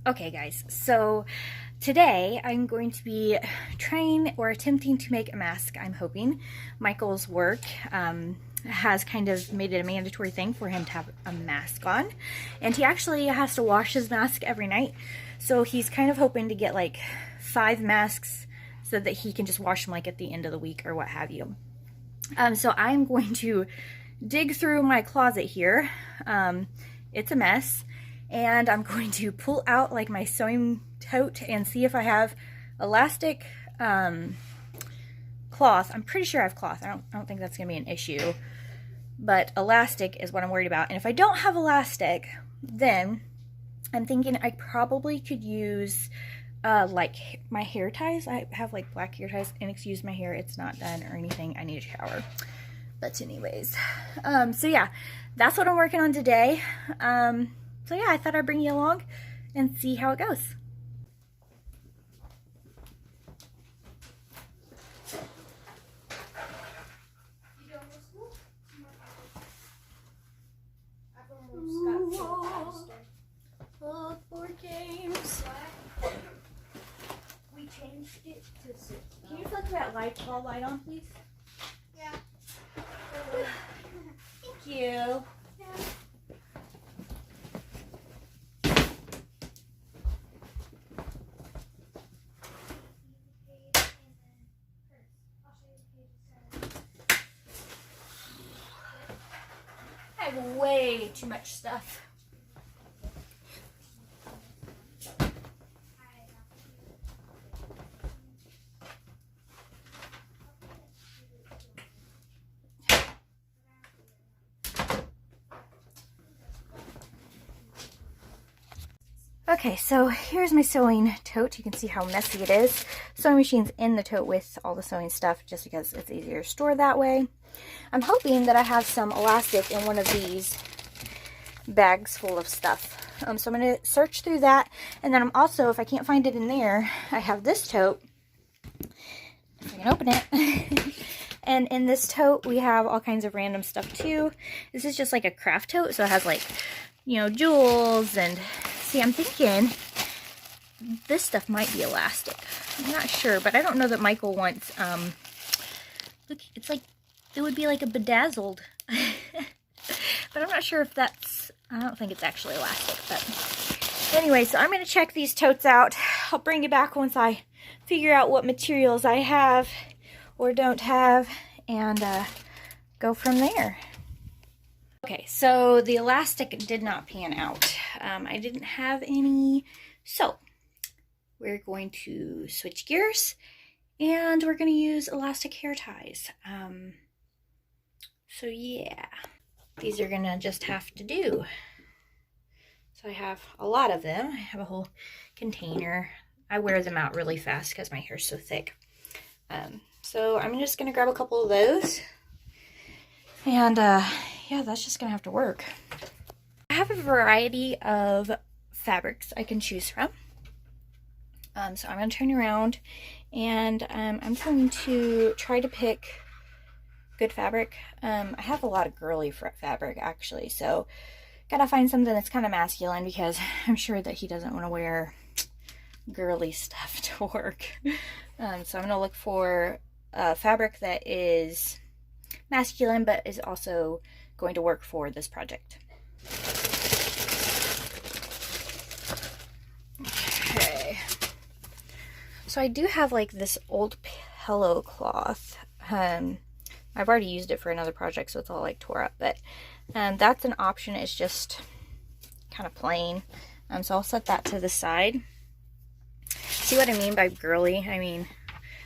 Okay guys, so today I'm going to be trying or attempting to make a mask. I'm hoping Michael's work has kind of made it a mandatory thing for him to have a mask on, and he actually has to wash his mask every night, so he's kind of hoping to get like 5 masks so that he can just wash them like at the end of the week or what have you. So I'm going to dig through my closet here. It's a mess. And I'm going to pull out like my sewing tote and see if I have elastic cloth. I'm pretty sure I have cloth. I don't think that's gonna be an issue, but elastic is what I'm worried about. And if I don't have elastic, then I'm thinking I probably could use like my hair ties. I have like black hair ties, and excuse my hair, it's not done or anything. I need a shower. But anyways, so yeah, that's what I'm working on today. So yeah, I thought I'd bring you along and see how it goes. Board games. We changed it to 6. Can you flick that ball light on, please? Yeah. Thank you. Yeah. I have way too much stuff. Okay, so here's my sewing tote. You can see how messy it is. Sewing machine's in the tote with all the sewing stuff just because it's easier to store that way. I'm hoping that I have some elastic in one of these bags full of stuff. So I'm going to search through that, and then I'm also, if I can't find it in there, I have this tote. If I can open it. And in this tote, we have all kinds of random stuff too. This is just like a craft tote, so it has like, you know, jewels and... See, I'm thinking this stuff might be elastic. I'm not sure, but I don't know that Michael wants, look, it's like, it would be like a bedazzled. But I'm not sure if that's, I don't think it's actually elastic, but anyway, so I'm going to check these totes out. I'll bring you back once I figure out what materials I have or don't have, and go from there. Okay, so the elastic did not pan out. I didn't have any, so we're going to switch gears and we're going to use elastic hair ties. So yeah, these are going to just have to do. So I have a lot of them. I have a whole container. I wear them out really fast because my hair's so thick. So I'm just going to grab a couple of those, and yeah, that's just gonna have to work. I have a variety of fabrics I can choose from. So I'm gonna turn around, and I'm going to try to pick good fabric. I have a lot of girly fabric actually, so gotta find something that's kind of masculine because I'm sure that he doesn't want to wear girly stuff to work. So I'm gonna look for fabric that is masculine but is also going to work for this project. Okay, so I do have like this old pillow cloth. I've already used it for another project, so it's all like tore up, but that's an option. It's just kind of plain, so I'll set that to the side. See what I mean by girly? I mean,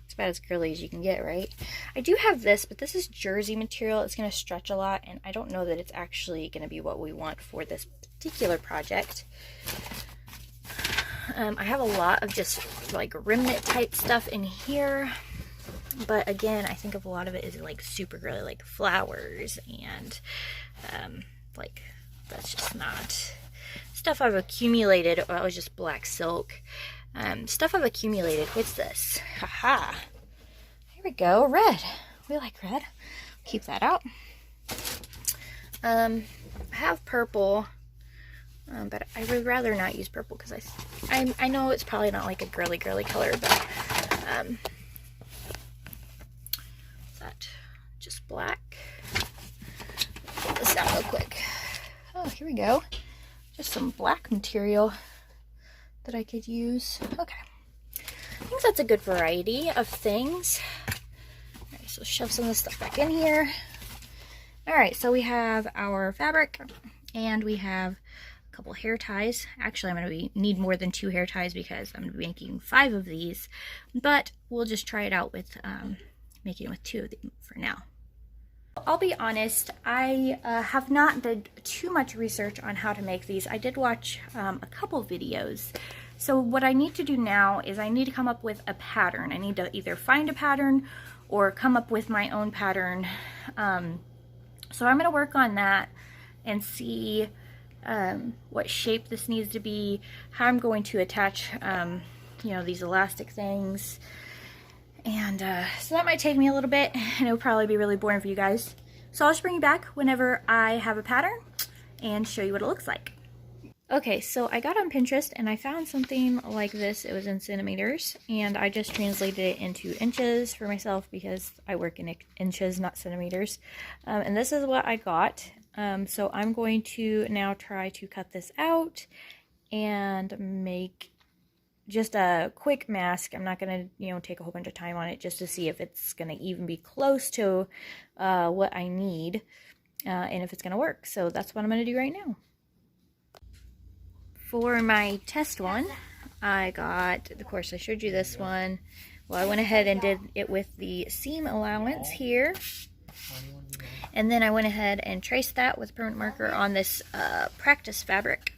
it's about as girly as you can get, right? I do have this, but this is jersey material. It's going to stretch a lot, and I don't know that it's actually going to be what we want for this particular project. I have a lot of just like remnant type stuff in here, but again, I think of a lot of it is like super girly, like flowers, and like that's just not stuff I've accumulated. Well, it was just black silk. Stuff I've accumulated. What's this? Haha. Here we go. Red. We like red. Keep that out. I have purple, but I would rather not use purple because I I know it's probably not like a girly color, but is that just black? Pull this out real quick. Oh, here we go. Just some black material that I could use. Okay. I think that's a good variety of things. Alright, so shove some of this stuff back in here. Alright, so we have our fabric and we have a couple hair ties. Actually, I'm going to need more than 2 hair ties because I'm going to be making 5 of these, but we'll just try it out with making it with 2 of them for now. I'll be honest, I have not done too much research on how to make these. I did watch a couple videos. So what I need to do now is I need to come up with a pattern. I need to either find a pattern or come up with my own pattern. So I'm going to work on that and see what shape this needs to be, how I'm going to attach, you know, these elastic things. And so that might take me a little bit, and it will probably be really boring for you guys. So I'll just bring you back whenever I have a pattern and show you what it looks like. Okay, so I got on Pinterest and I found something like this. It was in centimeters, and I just translated it into inches for myself because I work in inches, not centimeters. And this is what I got. So I'm going to now try to cut this out and make just a quick mask. I'm not going to, you know, take a whole bunch of time on it just to see if it's going to even be close to what I need and if it's going to work. So that's what I'm going to do right now. For my test one, I got, of course I showed you this one. Well, I went ahead and did it with the seam allowance here. And then I went ahead and traced that with permanent marker on this practice fabric.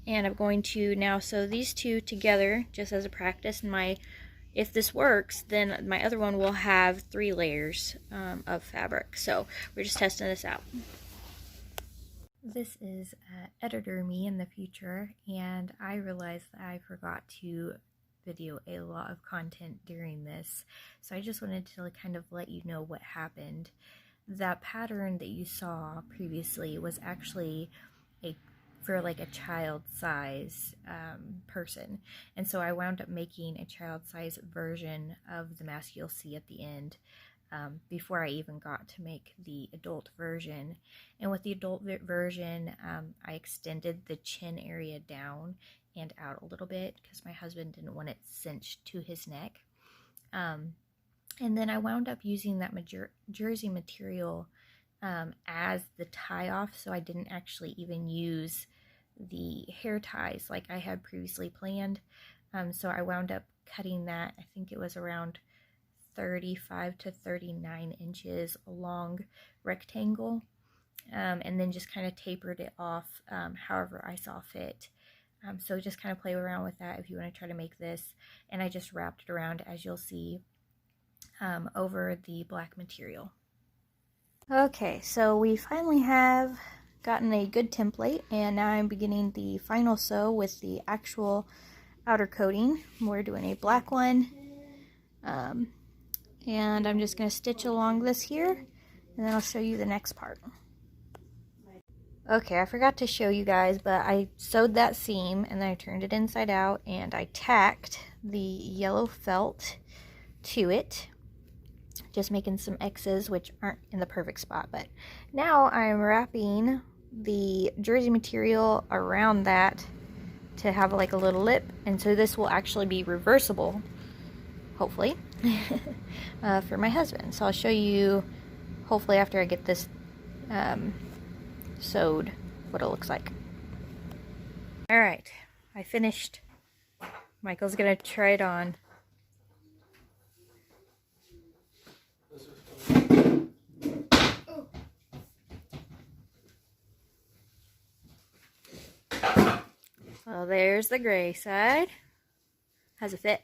And I'm going to now sew these two together just as a practice. And if this works, then my other one will have 3 layers of fabric. So we're just testing this out. This is editor me in the future, and I realized that I forgot to video a lot of content during this. So I just wanted to kind of let you know what happened. That pattern that you saw previously was actually for like a child size person, and so I wound up making a child size version of the mask you'll see at the end before I even got to make the adult version. And with the adult version, I extended the chin area down and out a little bit because my husband didn't want it cinched to his neck. And then I wound up using that jersey material as the tie-off, so I didn't actually even use the hair ties like I had previously planned. So I wound up cutting that, I think it was around 35 to 39 inches long rectangle, and then just kind of tapered it off however I saw fit. So just kind of play around with that if you want to try to make this. And I just wrapped it around, as you'll see, over the black material. Okay, so we finally have gotten a good template, and now I'm beginning the final sew with the actual outer coating. We're doing a black one, and I'm just going to stitch along this here, and then I'll show you the next part. Okay, I forgot to show you guys, but I sewed that seam and then I turned it inside out and I tacked the yellow felt to it, just making some X's which aren't in the perfect spot. But now I'm wrapping the jersey material around that to have like a little lip, and so this will actually be reversible, hopefully, for my husband. So I'll show you hopefully after I get this sewed what it looks like. Alright, I finished. Michael's gonna try it on. Well, there's the gray side. How's it fit?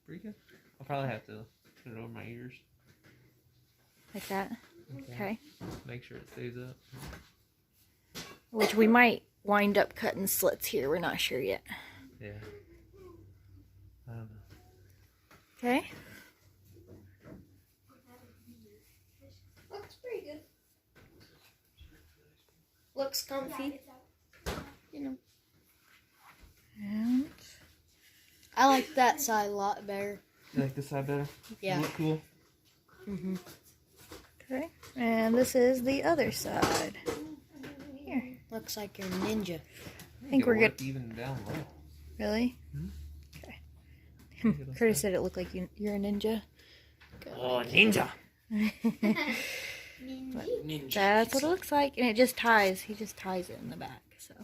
Pretty good. I'll probably have to put it over my ears. Like that? Okay. Make sure it stays up. Which we might wind up cutting slits here. We're not sure yet. Yeah. I don't know. Okay. Looks pretty good. Looks comfy. You know. And I like that side a lot better. You like this side better? Yeah. Look cool. Mm-hmm. Okay, and this is the other side. Here. Looks like you're a ninja. I think we're good. Even down low. Really? Hmm? Okay. Curtis said it looked like you're a ninja. Oh, ninja! Ninja. That's what it looks like, and it just ties. He just ties it in the back. So